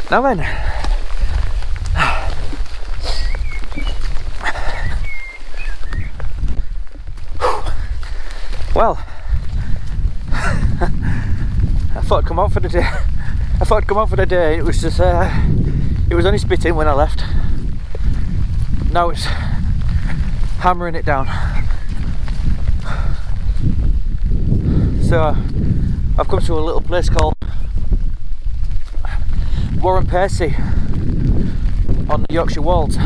Now then, well, I thought I'd come out for the day. It was just, it was only spitting when I left. Now it's hammering it down. So I've come to a little place called Warren Percy on the Yorkshire Wolds.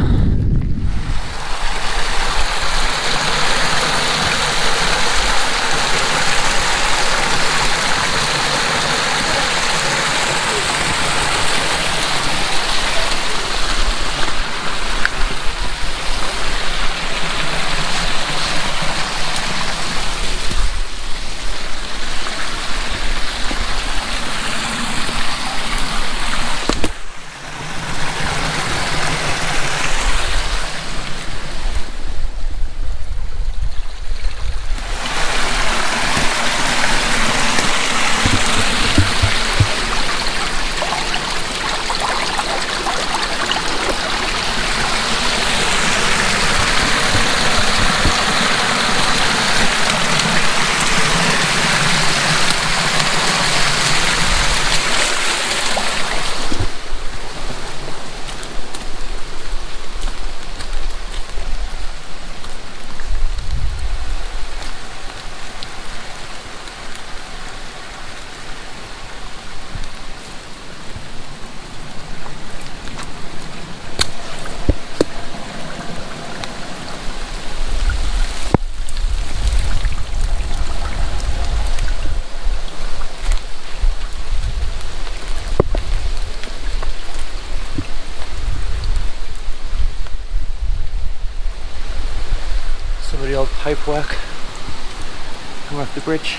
Some of the old pipe work coming off the bridge.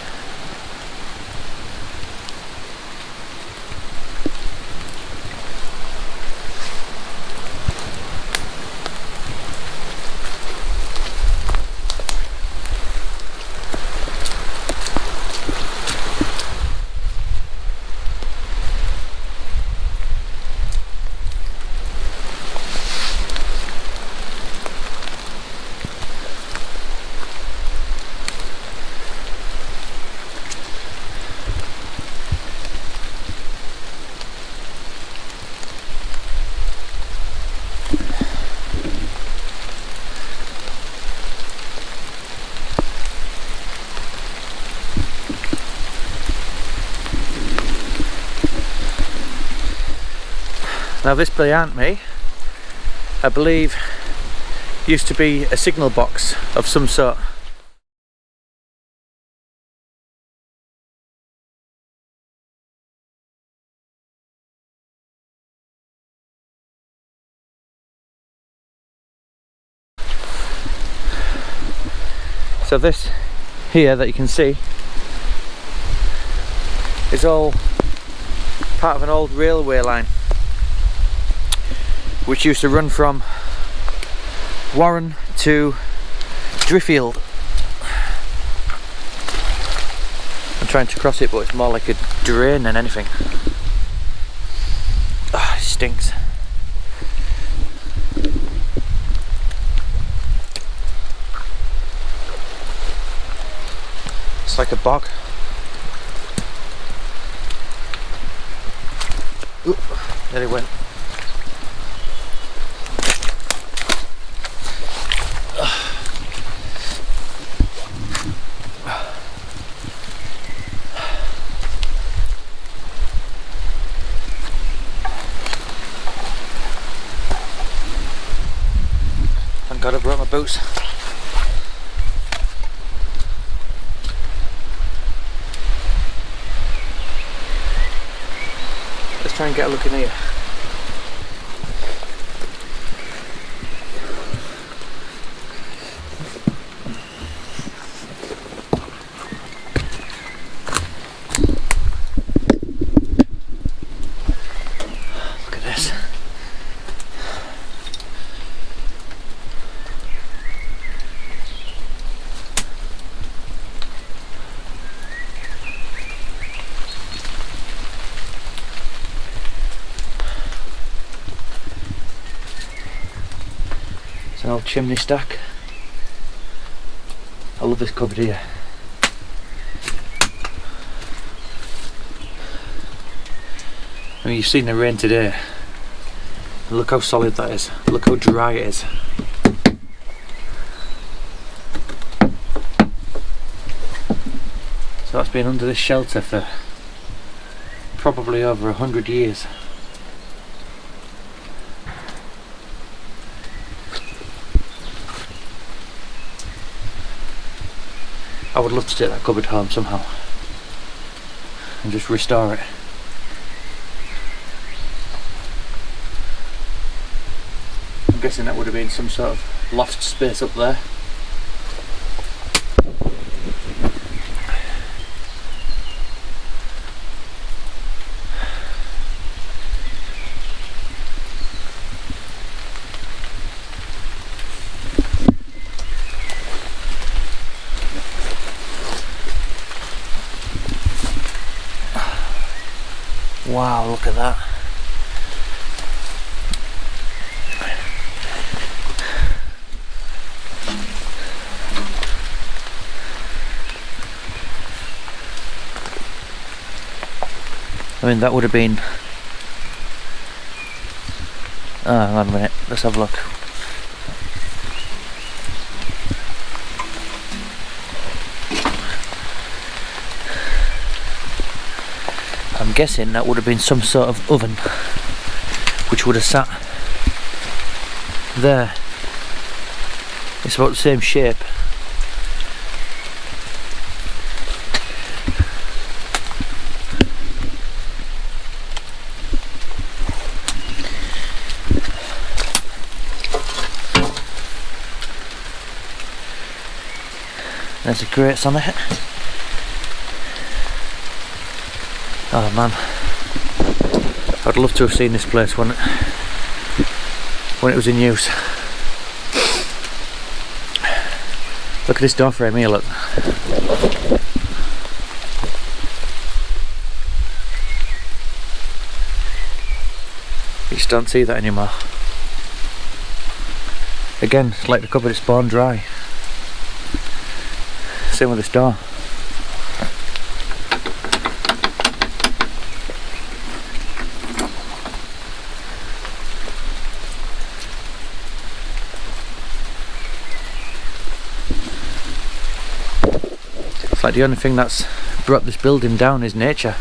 Now this behind me, I believe, used to be a signal box of some sort. So this here that you can see is all part of an old railway line which used to run from Warren to Driffield. I'm trying to cross it, but it's more like a drain than anything. Ah, it stinks. It's like a bog. Oop, there it went. Thank God I brought my boots. Let's try and get a look in here. Look at this. It's an old chimney stack. I love this cupboard here. I mean, you've seen the rain today. Look how solid that is. Look how dry it is. So that's been under this shelter for probably over 100 years. I would love to take that cupboard home somehow and just restore it. I'm guessing that would have been some sort of loft space up there. Wow, look at that. I mean, that would have been... Oh, hang on a minute, let's have a look. I'm guessing that would have been some sort of oven which would have sat there. It's about the same shape. There's the grates on it. Oh man, I'd love to have seen this place when it was in use. Look at this door frame here, look. You just don't see that anymore. Again, it's like the cupboard, it's bone dry. Same with this door. It's like the only thing that's brought this building down is nature.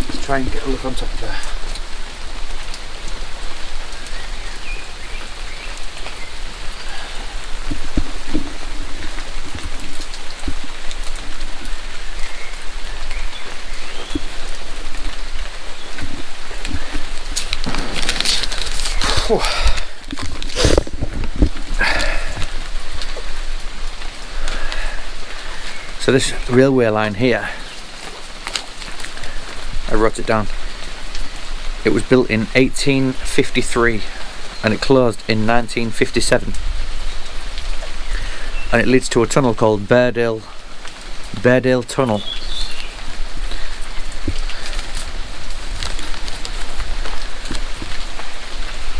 Let's try and get a look on top of there. So this railway line here, I wrote it down, it was built in 1853 and it closed in 1957, and it leads to a tunnel called Beardale Tunnel.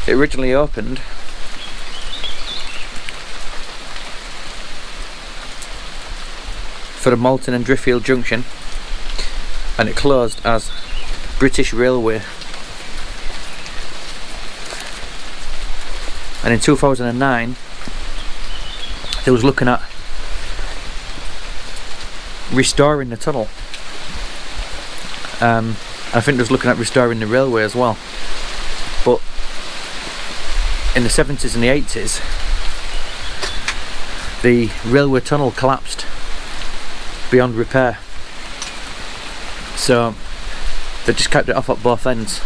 It originally opened for the Malton and Driffield Junction, and it closed as British Railway. And in 2009 they was looking at restoring the tunnel. I think they was looking at restoring the railway as well, but in the 70s and the 80s the railway tunnel collapsed beyond repair, so they just kept it off at both ends.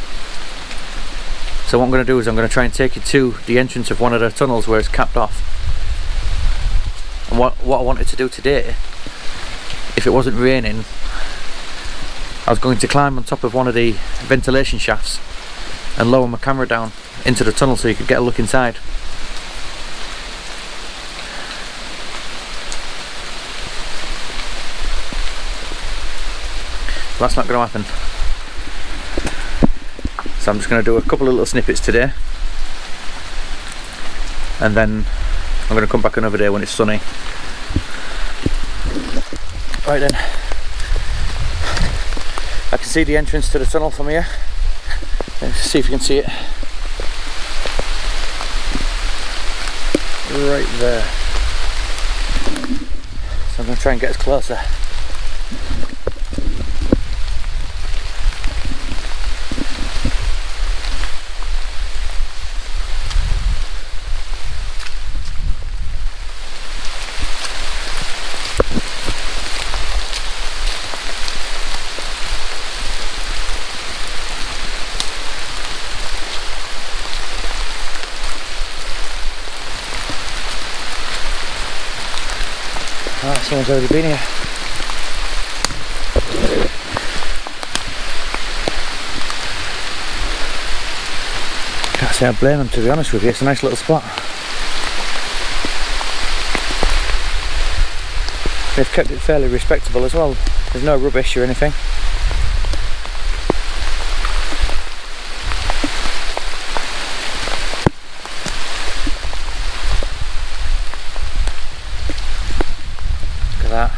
So what I'm going to do is I'm going to try and take you to the entrance of one of the tunnels where it's capped off. And what I wanted to do today if it wasn't raining, I was going to climb on top of one of the ventilation shafts and lower my camera down into the tunnel so you could get a look inside. But that's not going to happen. So I'm just going to do a couple of little snippets today, and then I'm going to come back another day when it's sunny. Right then, I can see the entrance to the tunnel from here. Let's see if you can see it. Right there. So I'm going to try and get as closer. Ah, someone's already been here. Can't say I blame them, to be honest with you. It's a nice little spot. They've kept it fairly respectable as well. There's no rubbish or anything. That.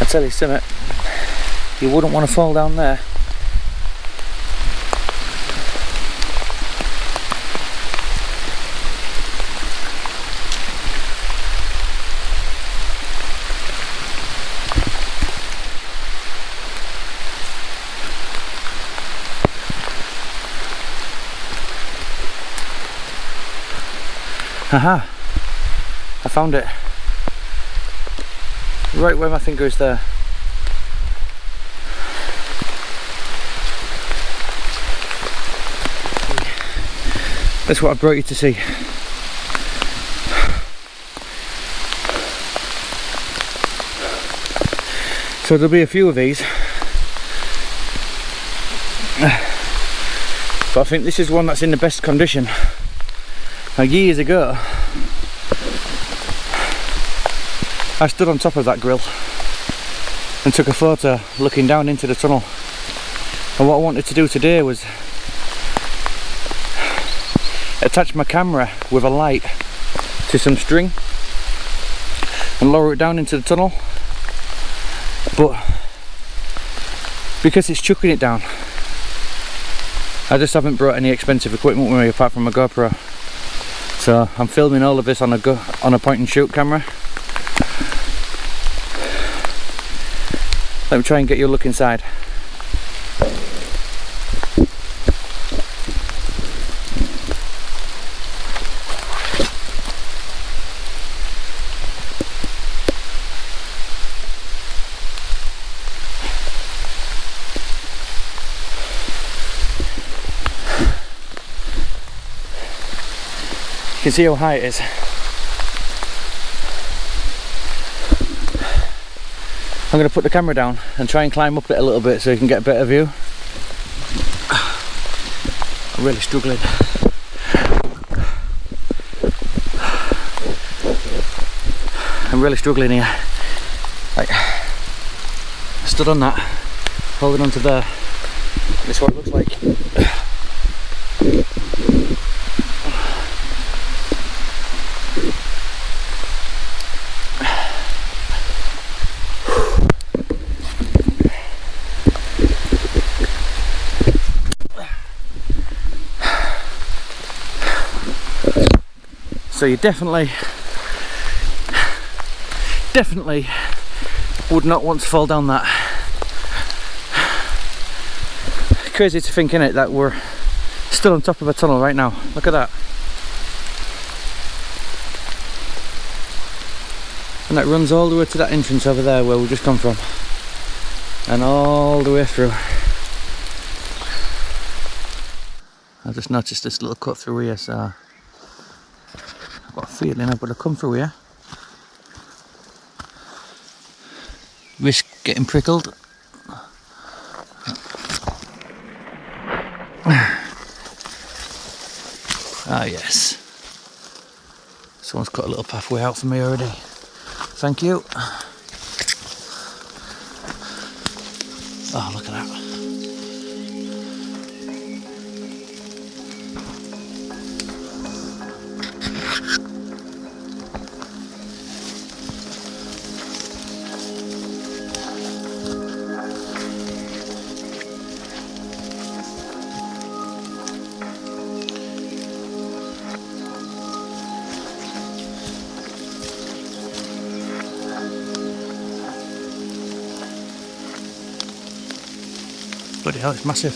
I tell you something, you wouldn't want to fall down there. Aha! I found it. Right where my finger is there. That's what I brought you to see. So there'll be a few of these. But I think this is one that's in the best condition. Now, years ago, I stood on top of that grill and took a photo looking down into the tunnel. And what I wanted to do today was attach my camera with a light to some string and lower it down into the tunnel. But because it's chucking it down, I just haven't brought any expensive equipment with me apart from my GoPro. So I'm filming all of this on a point and shoot camera. Let me try and get you a look inside. You can see how high it is. I'm going to put the camera down and try and climb up it a little bit so you can get a better view. I'm really struggling. I'm really struggling here. Like, I stood on that, holding on to there. This is what it looks like. So you definitely would not want to fall down that. Crazy to think, innit, that we're still on top of a tunnel right now. Look at that. And that runs all the way to that entrance over there where we've just come from. And all the way through. I just noticed this little cut through here, so I've got a feeling I've got to come through here. Risk getting prickled. Ah yes. Someone's cut a little pathway out for me already. Thank you. Oh, look at that. Bloody hell, it's massive.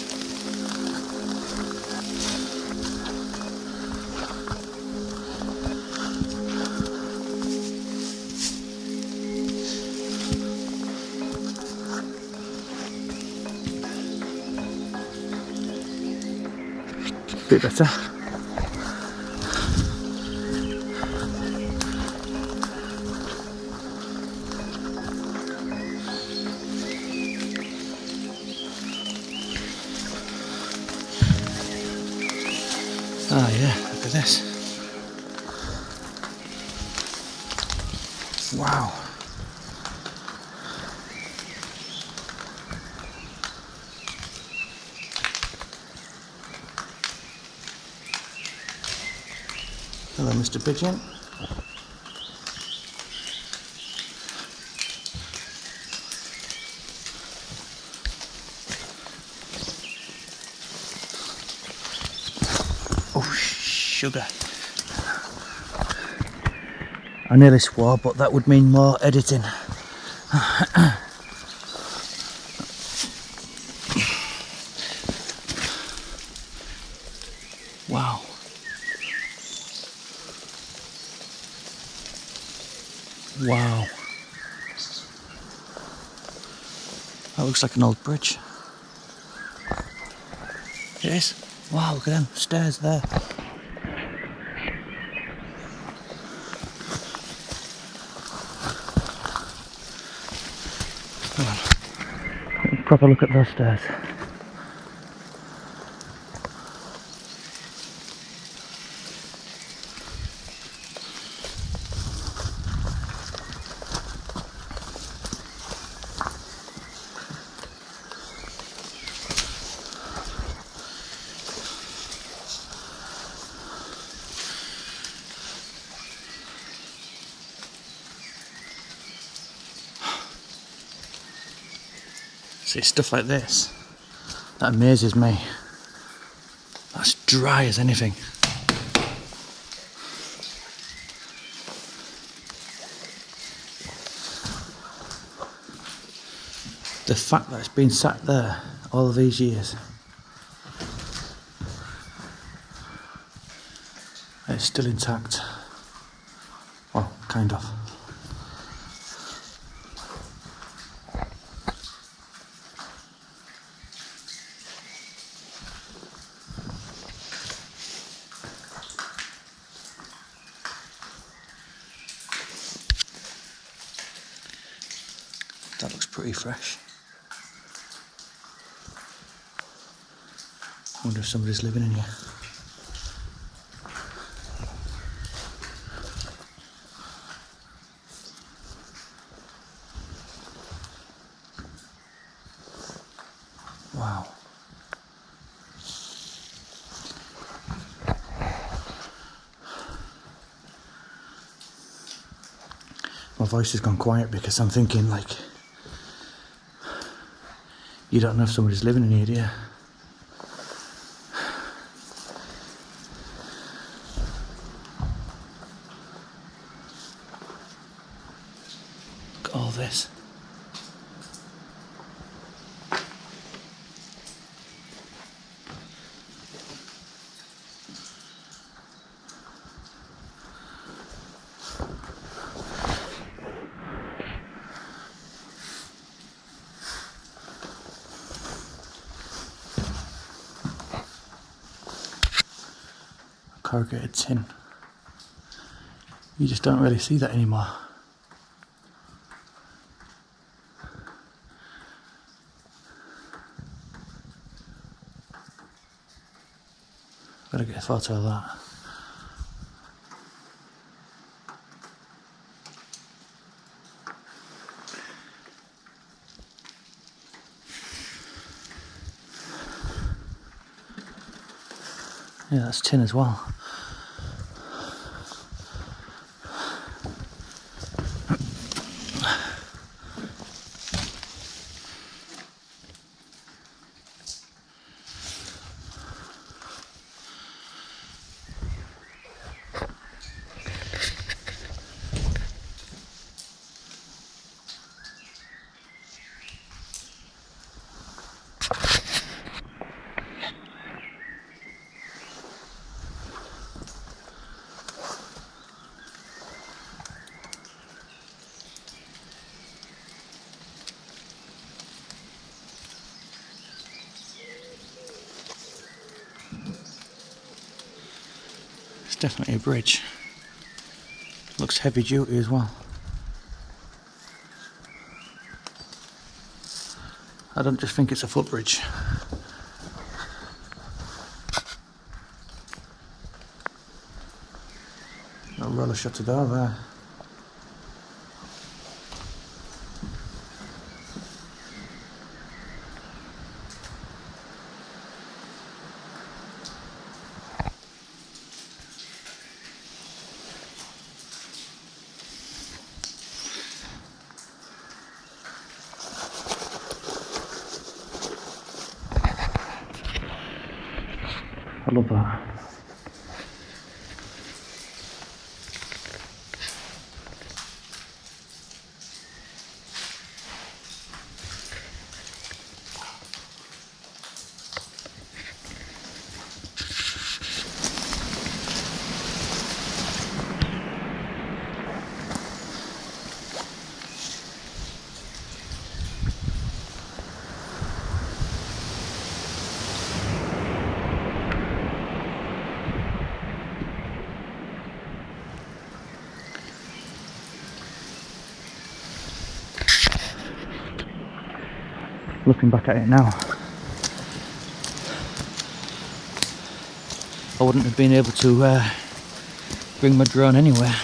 Bit better. Ah yeah, look at this. Wow. Hello, Mr. Pigeon. Oh, sugar. I nearly swore, but that would mean more editing. Wow. Wow. That looks like an old bridge. It is. Wow, look at them stairs there. Come on. Proper look at those stairs. See, stuff like this, that amazes me. That's dry as anything. The fact that it's been sat there all these years, it's still intact. Well, kind of. That looks pretty fresh. I wonder if somebody's living in here. Wow. My voice has gone quiet because I'm thinking, like, you don't know if somebody's living in here, do you? Look at all this. corrugated tin. You just don't really see that anymore. Gotta get a photo of that. Yeah, that's tin as well. It's definitely a bridge. Looks heavy duty as well. I don't just think it's a footbridge. No roller shutter door there. I love that. Looking back at it now, I wouldn't have been able to bring my drone anywhere.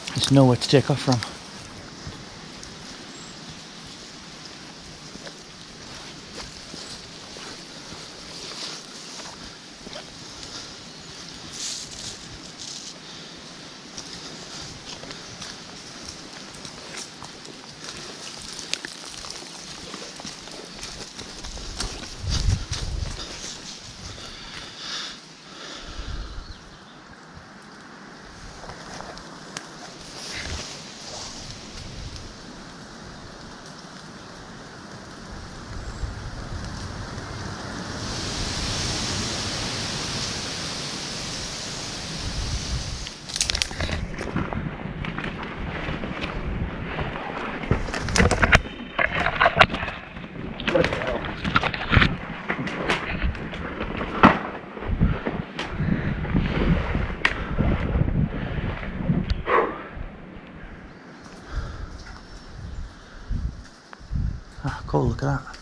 There's nowhere to take off from. Ah, cool, look at that.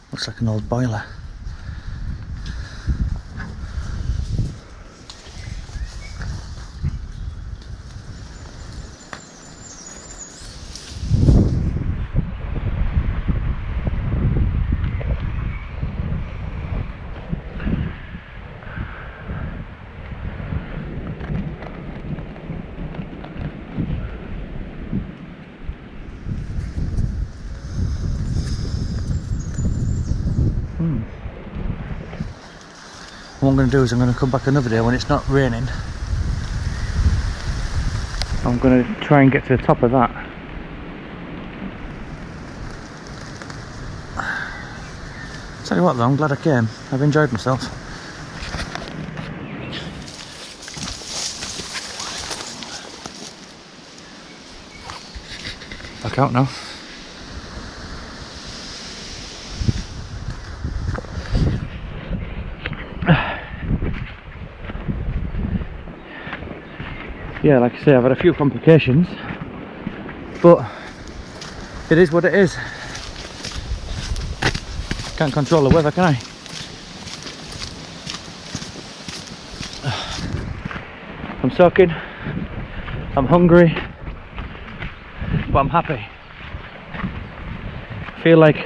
Looks like an old boiler. What I'm going to do is I'm going to come back another day when it's not raining. I'm going to try and get to the top of that. Tell you what though, I'm glad I came. I've enjoyed myself. Back out now. Yeah, like I say, I've had a few complications, but it is what it is. Can't control the weather, can I? I'm soaking, I'm hungry, but I'm happy. Feel like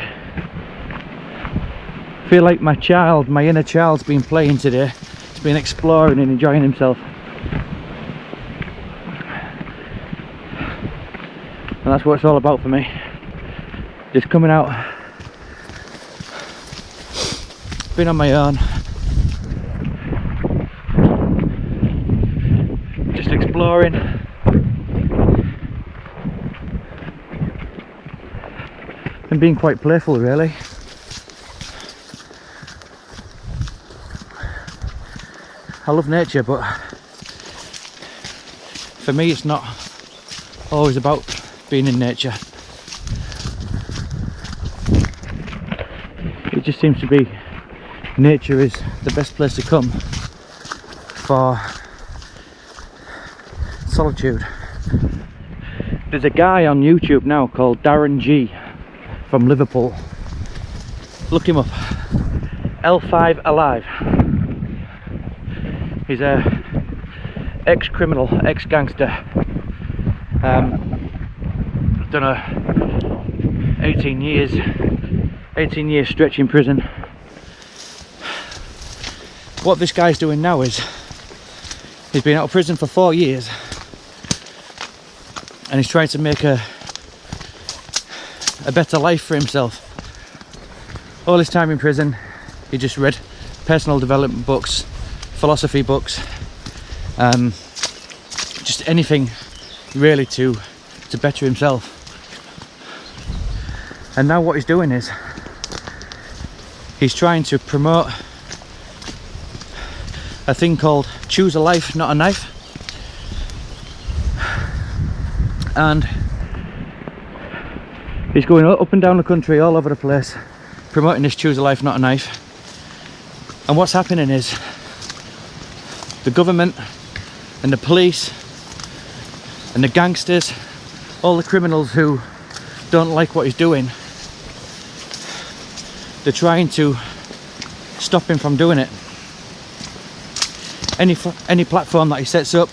my inner child's been playing today. He's been exploring and enjoying himself. And that's what it's all about for me. Just coming out, being on my own, just exploring, and being quite playful really. I love nature, but for me it's not always about being in nature. It just seems to be nature is the best place to come for solitude. There's a guy on YouTube now called Darren G from Liverpool. Look him up. L5 Alive. He's a ex-criminal, ex-gangster. Done a 18 year stretch in prison. What this guy's doing now is he's been out of prison for 4 years and he's trying to make a better life for himself. All his time in prison he just read personal development books, philosophy books, just anything really to better himself. And now what he's doing is he's trying to promote a thing called Choose a Life, Not a Knife. And he's going up and down the country, all over the place, promoting this Choose a Life, Not a Knife. And what's happening is the government and the police and the gangsters, all the criminals who don't like what he's doing, they're trying to stop him from doing it. Any platform that he sets up,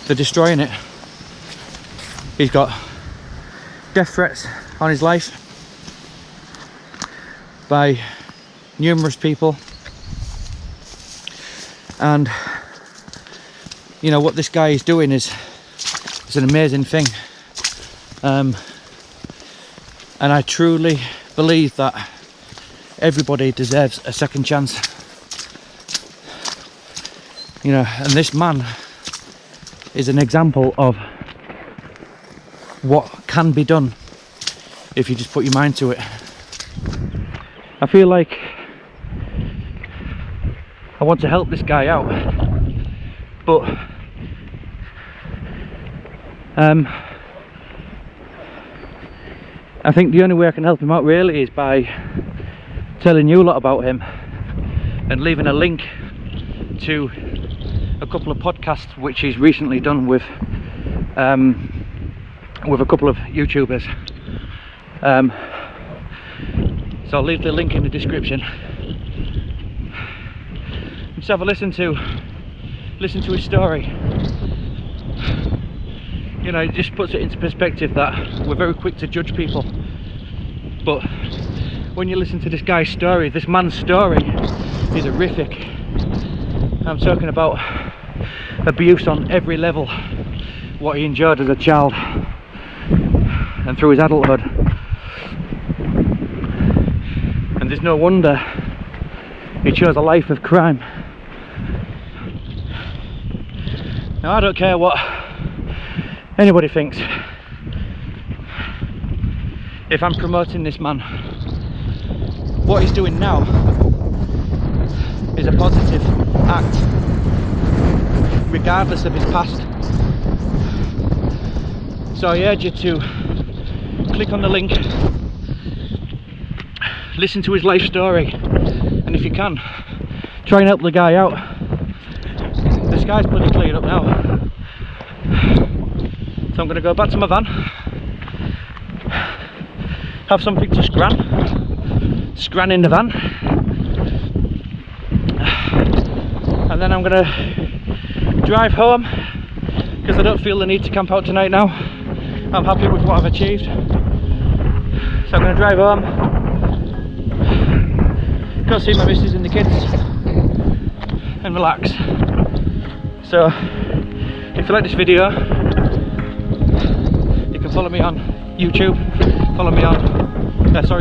they're destroying it. He's got death threats on his life by numerous people, and you know what this guy is doing is an amazing thing. And I truly believe that everybody deserves a second chance. You know, and this man is an example of what can be done if you just put your mind to it. I feel like I want to help this guy out, but I think the only way I can help him out really is by telling you a lot about him and leaving a link to a couple of podcasts which he's recently done with a couple of YouTubers. So I'll leave the link in the description. Just have a listen to his story. You know, it just puts it into perspective that we're very quick to judge people, but when you listen to this guy's story, this man's story is horrific. I'm talking about abuse on every level, what he endured as a child and through his adulthood. And and there's no wonder he chose a life of crime. Now I don't care what anybody thinks. If I'm promoting this man, what he's doing now is a positive act, regardless of his past. So I urge you to click on the link, listen to his life story, and if you can, try and help the guy out. The sky's bloody cleared up now, so I'm going to go back to my van, have something to scran in the van, and then I'm going to drive home because I don't feel the need to camp out tonight now. I'm happy with what I've achieved, so I'm going to drive home, go see my missus and the kids, and relax. So if you like this video, you can follow me on YouTube, follow me on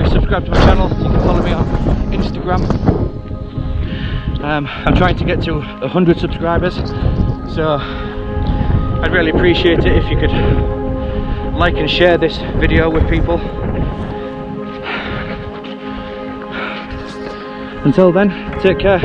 subscribe to my channel, you can follow me on Instagram. I'm trying to get to 100 subscribers, so I'd really appreciate it if you could like and share this video with people. Until then, take care.